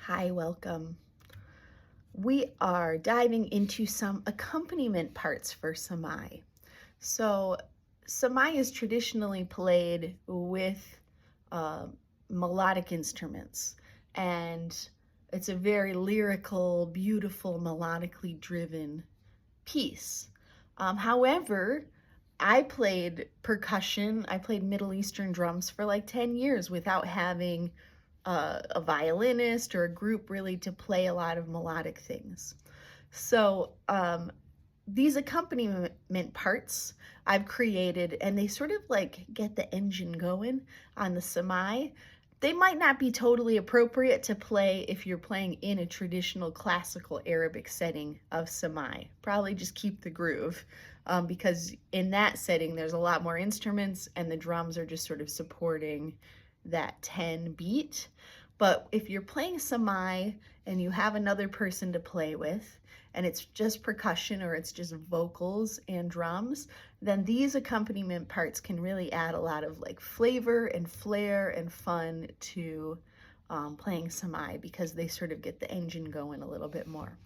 Hi, welcome. We are diving into some accompaniment parts for Samaii. So, Samaii is traditionally played with melodic instruments, and it's a very lyrical, beautiful, melodically driven piece. However, I played percussion, I played Middle Eastern drums for like 10 years without having a violinist or a group really to play a lot of melodic things. So these accompaniment parts I've created, and they sort of like get the engine going on the Samaii. They might not be totally appropriate to play if you're playing in a traditional classical Arabic setting of Samaii. Probably just keep the groove because in that setting there's a lot more instruments and the drums are just sort of supporting that 10 beat. But if you're playing Samaii and you have another person to play with, and it's just percussion or it's just vocals and drums, then these accompaniment parts can really add a lot of like flavor and flair and fun to playing Samaii because they sort of get the engine going a little bit more.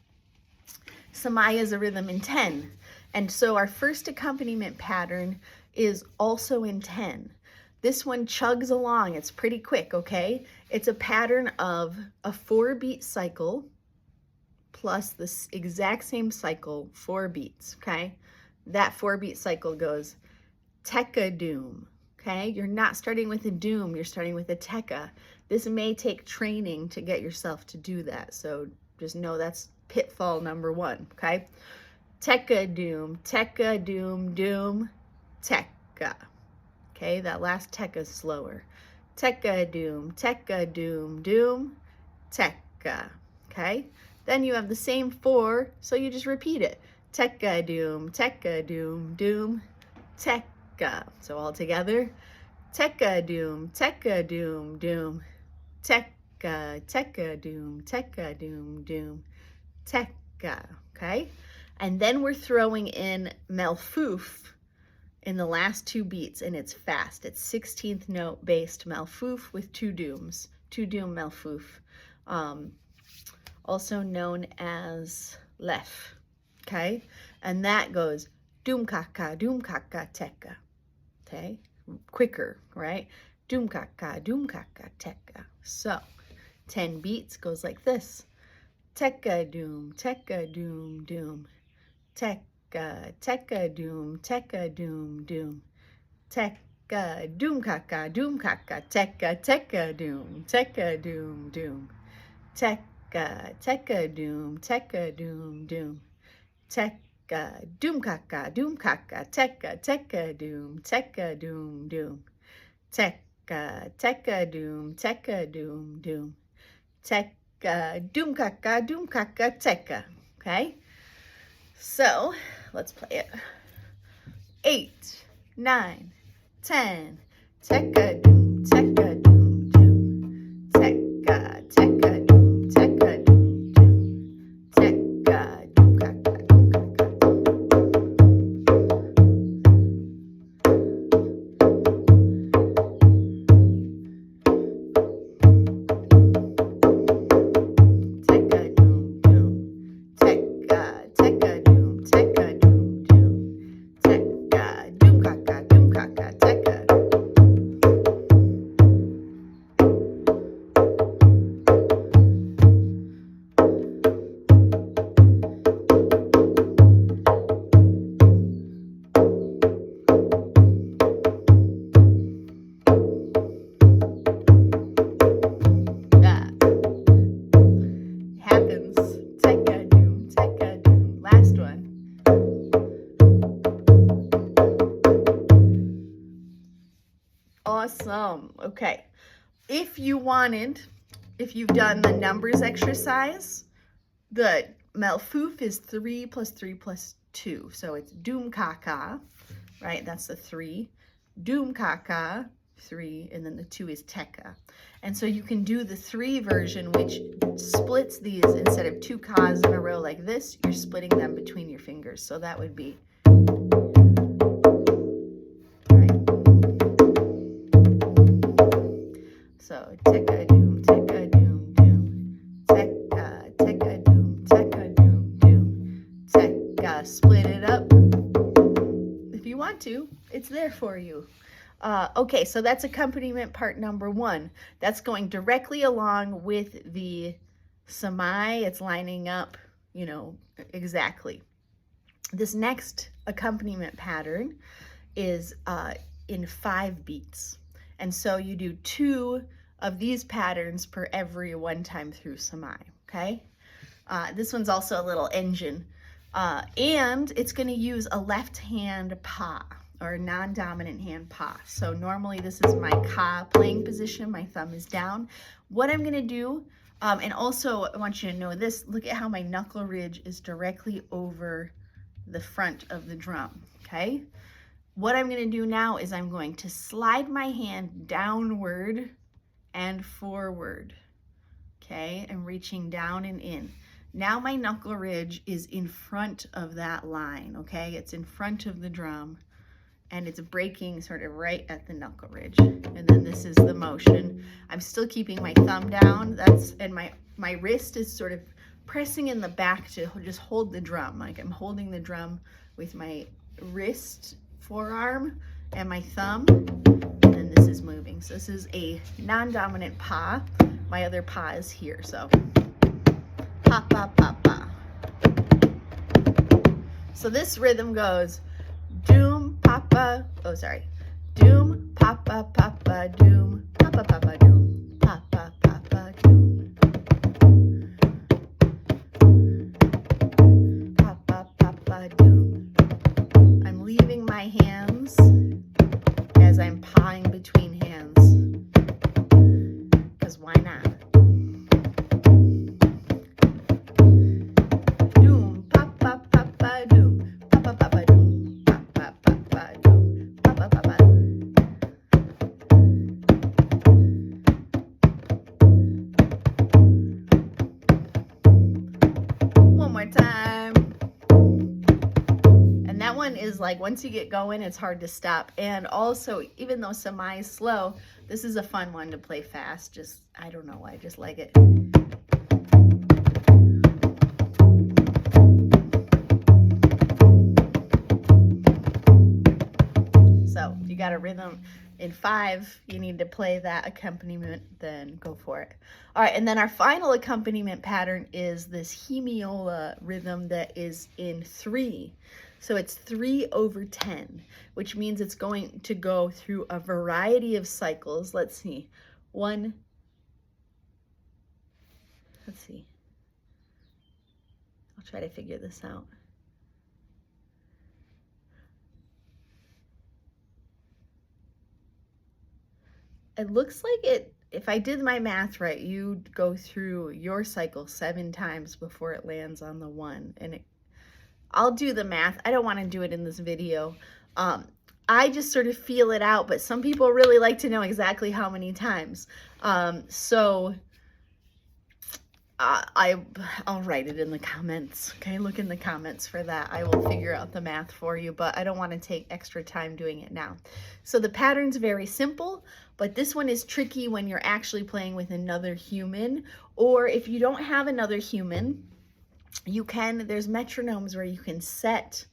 Samaii is a rhythm in 10, and so our first accompaniment pattern is also in 10. This one chugs along, it's pretty quick, okay? It's a pattern of a 4-beat cycle plus this exact same cycle, 4 beats, okay? That 4-beat cycle goes tekka doom, okay? You're not starting with a doom, you're starting with a tekka. This may take training to get yourself to do that, so just know that's pitfall number 1, okay? Tekka doom, doom, tekka. Okay, that last tekka is slower. Tekka doom, doom, tekka. Okay, then you have the same 4, so you just repeat it. Tekka doom, doom, tekka. So all together, tekka doom, doom, tekka doom, doom, tekka. Okay, and then we're throwing in malfoof in the last 2 beats, and it's fast. It's 16th note based malfoof with 2 dooms, 2 doom malfoof, also known as lef, okay? And that goes doom kaka, tekka, okay? Quicker, right? Doom kaka, tekka. So 10 beats goes like this. Tekka doom, doom, tekka. Tekka doom, doom, tekka doom kaka, tekka doom, doom, tekka doom, doom, tekka doom kaka, tekka doom, doom, tekka doom, doom, tekka doom kaka, tekka. Okay, so let's play it. 8, 9, 10. Tekka doom, doom, doom. Tekka doom, doom, doom. Tekka doom, kaka, doom, kaka. Tekka doom, doom. Tekka doom, doom, doom. Tekka doom, kaka, tekka. Happens. Tekka doom. Last one. Awesome. Okay. If you've done the numbers exercise, the malfoof is 3 plus 3 plus 2. So it's doom kaka, right? That's the 3. Doom kaka, 3, and then the 2 is tekka. And so you can do the 3 version, which splits these instead of 2 kas in a row like this, you're splitting them between your fingers. So that would be, right? So tekka doom, doom. want to. It's there for you. Okay, so that's accompaniment part number 1. That's going directly along with the Samaii. It's lining up, you know, exactly. This next accompaniment pattern is in 5 beats. And so you do 2 of these patterns per every 1 time through Samaii, okay? This one's also a little engine. And it's gonna use a left hand pa, or a non-dominant hand pa. So normally this is my ka playing position, my thumb is down. What I'm gonna do, and also I want you to know this, look at how my knuckle ridge is directly over the front of the drum, okay? What I'm gonna do now is I'm going to slide my hand downward and forward, okay? I'm reaching down and in. Now my knuckle ridge is in front of that line, okay? It's in front of the drum, and it's breaking sort of right at the knuckle ridge. And then this is the motion. I'm still keeping my thumb down, and my wrist is sort of pressing in the back to just hold the drum. Like I'm holding the drum with my wrist, forearm, and my thumb, and then this is moving. So this is a non-dominant pa. My other pa is here, so pa, pa, pa, pa. So this rhythm goes doom, papa, oh sorry, doom, papa, papa, doom, papa, papa, doom, papa, papa, doom, papa, papa, doom. I'm leaving my hands as I'm pawing between hands, because why not? Time. And that one is like, once you get going, it's hard to stop. And also, even though Samaii is slow, this is a fun one to play fast. Just, I don't know, I just like it. So if you got a rhythm in 5, you need to play that accompaniment, then go for it. All right, and then our final accompaniment pattern is this hemiola rhythm that is in 3. So it's 3/10, which means it's going to go through a variety of cycles. Let's see. Let's see. I'll try to figure this out. It looks like it, if I did my math right, you'd go through your cycle 7 times before it lands on the 1. And I'll do the math. I don't want to do it in this video. I just sort of feel it out, but some people really like to know exactly how many times. So I'll write it in the comments. Okay, look in the comments for that. I will figure out the math for you, but I don't want to take extra time doing it now. So the pattern's very simple, but this one is tricky when you're actually playing with another human, or if you don't have another human, there's metronomes where you can set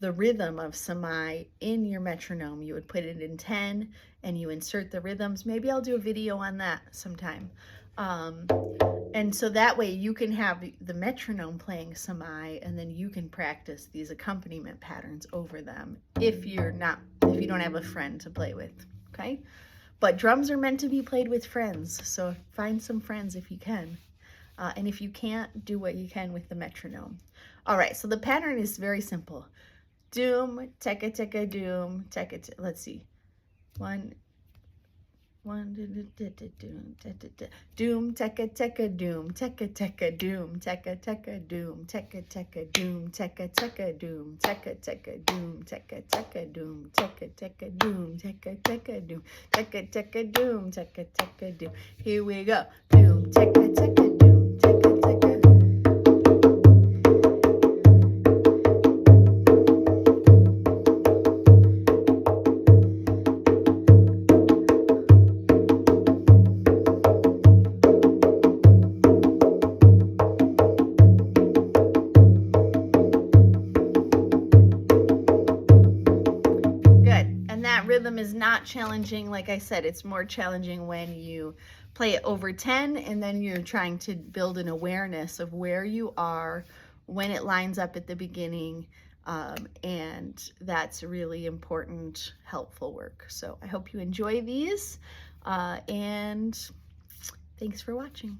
the rhythm of Samaii in your metronome. You would put it in 10 and you insert the rhythms. Maybe I'll do a video on that sometime. And so that way you can have the metronome playing Samaii, and then you can practice these accompaniment patterns over them if you don't have a friend to play with, okay? But drums are meant to be played with friends, so find some friends if you can. And if you can't, do what you can with the metronome. All right, so the pattern is very simple. Doom, tekka tekka doom, tekka, let's see. One, doom, tekka tekka doom, tekka tekka doom, tekka tekka doom, tekka tekka doom, tekka tekka doom, tekka tekka doom, tekka tekka doom, tekka tekka doom, tekka tekka doom, tekka tekka doom, tekka tekka doom. Here we go. Doom, tekka tekka doom, tekka tekka. rhythm is not challenging. Like I said, it's more challenging when you play it over 10 and then you're trying to build an awareness of where you are when it lines up at the beginning. And that's really important, helpful work. So I hope you enjoy these, and thanks for watching.